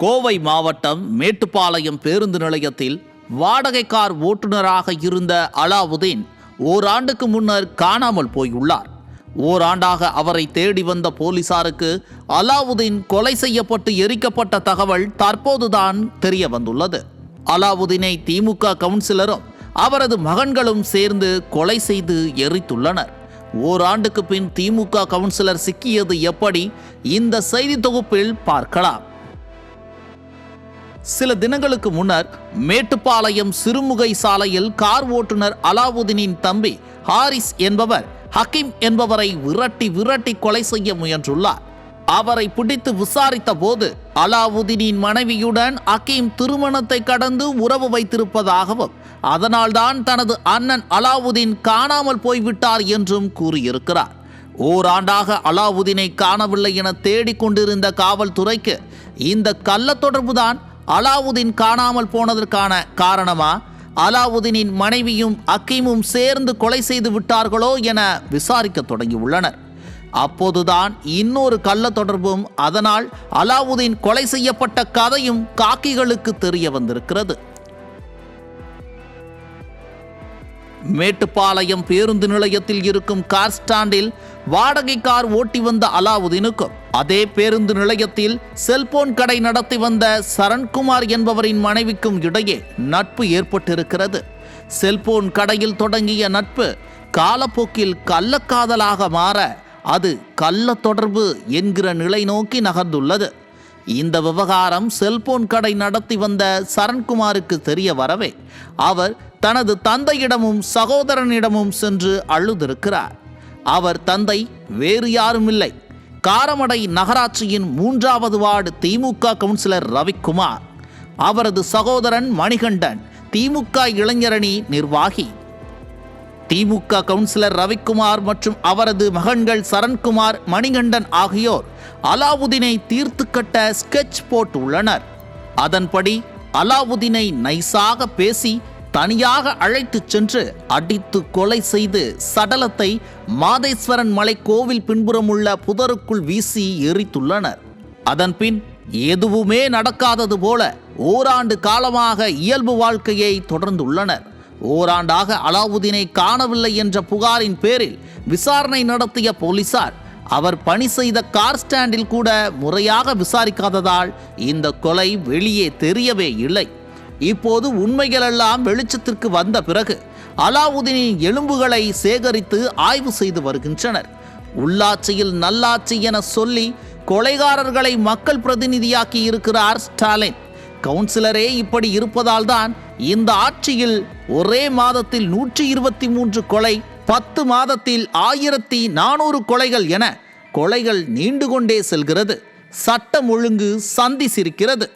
கோவை மாவட்டம் மேட்டுப்பாளையம் பேருந்து நிலையத்தில் வாடகை கார் ஓட்டுநராக இருந்த அலாவுதீன் ஓராண்டுக்கு முன்னர் காணாமல் போயுள்ளார். ஓராண்டாக அவரை தேடி வந்த போலீசாருக்கு அலாவுதீன் கொலை செய்யப்பட்டு எரிக்கப்பட்ட தகவல் தற்போதுதான் தெரிய வந்துள்ளது. அலாவுதீனை திமுக கவுன்சிலரும் அவரது மகன்களும் சேர்ந்து கொலை செய்து எரித்துள்ளனர். ஓராண்டுக்கு பின் திமுக கவுன்சிலர் சிக்கியது எப்படி? இந்த செய்தி தொகுப்பில் பார்க்கலாம். சில தினங்களுக்கு முன்னர் மேட்டுப்பாளையம் சிறுமுகை சாலையில் கார் ஓட்டுநர் அலாவுதீனின் தம்பி ஹாரிஸ் என்பவர் ஹக்கீம் என்பவரை விரட்டி கொலை செய்ய முயன்றுள்ளார். அவரை பிடித்து விசாரித்த போது அலாவுதீனின் மனைவியுடன் ஹக்கீம் திருமணத்தை கடந்து உறவு வைத்திருப்பதாகவும் அதனால்தான் தனது அண்ணன் அலாவுதீன் காணாமல் போய்விட்டார் என்றும் கூறியிருக்கிறார். ஓராண்டாக அலாவுதீனை காணவில்லை என தேடிக்கொண்டிருந்த காவல்துறைக்கு இந்த கள்ள தொடர்புதான் அலாவுதீன் காணாமல் போனதற்கான காரணமா? அலாவுதீனின் மனைவியும் ஹக்கீமும் சேர்ந்து கொலை செய்து விட்டார்களோ என விசாரிக்க தொடங்கியுள்ளனர். அப்போதுதான் இன்னொரு கள்ள தொடர்பும் அதனால் அலாவுதீன் கொலை செய்யப்பட்ட கதையும் காக்கிகளுக்கு தெரிய வந்திருக்கிறது. மேட்டுப்பாளையம் பேருந்து நிலையத்தில் இருக்கும் கார் ஸ்டாண்டில் வாடகை கார் ஓட்டி வந்த அலாவுதீனுக்கும் அதே பேருந்து நிலையத்தில் செல்போன் கடை நடத்தி வந்த சரண்குமார் என்பவரின் மனைவிக்கும் இடையே நட்பு ஏற்பட்டிருக்கிறது. செல்போன் கடையில் தொடங்கிய நட்பு காலப்போக்கில் கள்ளக்காதலாக மாற அது கள்ள தொடர்பு என்கிற நிலை நோக்கி நகர்ந்துள்ளது. இந்த விவகாரம் செல்போன் கடை நடத்தி வந்த சரண்குமாருக்கு தெரிய வரவே அவர் தனது தந்தையிடமும் சகோதரனிடமும் சென்று அழுதிருக்கிறார். அவர் தந்தை வேறு யாரும் இல்லை, காரமடை நகராட்சியின் 3வது வார்டு திமுக கவுன்சிலர் ரவிக்குமார். அவரது சகோதரன் மணிகண்டன் திமுக இளைஞரணி நிர்வாகி. திமுக கவுன்சிலர் ரவிக்குமார் மற்றும் அவரது மகன்கள் சரண்குமார், மணிகண்டன் ஆகியோர் அலாவுதீனை தீர்த்து கட்ட ஸ்கெட்ச் போட்டு உள்ளனர். அதன்படி அலாவுதீனை நைசாக பேசி தனியாக அழைத்துச் சென்று அடித்து கொலை செய்து சடலத்தை மாதேஸ்வரன் மலை கோவில் பின்புறமுள்ள புதருக்குள் வீசி எரித்துள்ளனர். அதன்பின் எதுவுமே நடக்காதது போல ஓராண்டு காலமாக இயல்பு வாழ்க்கையை தொடர்ந்துள்ளனர். ஓராண்டாக அலாவுதீனை காணவில்லை என்ற புகாரின் பேரில் விசாரணை நடத்திய போலீசார் அவர் பணி செய்த கார் ஸ்டாண்டில் கூட முறையாக விசாரிக்காததால் இந்த கொலை வெளியே தெரியவே இல்லை. இப்போது உண்மைகளெல்லாம் வெளிச்சத்திற்கு வந்த பிறகு அலாவுதீனின் எலும்புகளை சேகரித்து ஆய்வு செய்து வருகின்றனர். உள்ளாட்சியில் நல்லாட்சி என சொல்லி கொலைகாரர்களை மக்கள் பிரதிநிதியாக்கி இருக்கிறார் ஸ்டாலின். கவுன்சிலரே இப்படி இருப்பதால் தான் இந்த ஆட்சியில் ஒரே மாதத்தில் 123 கொலை, 10 மாதத்தில் 1400 கொலைகள் என கொலைகள் நீண்டு கொண்டே செல்கிறது. சட்டம் ஒழுங்கு சந்தி சிரிக்கிறது.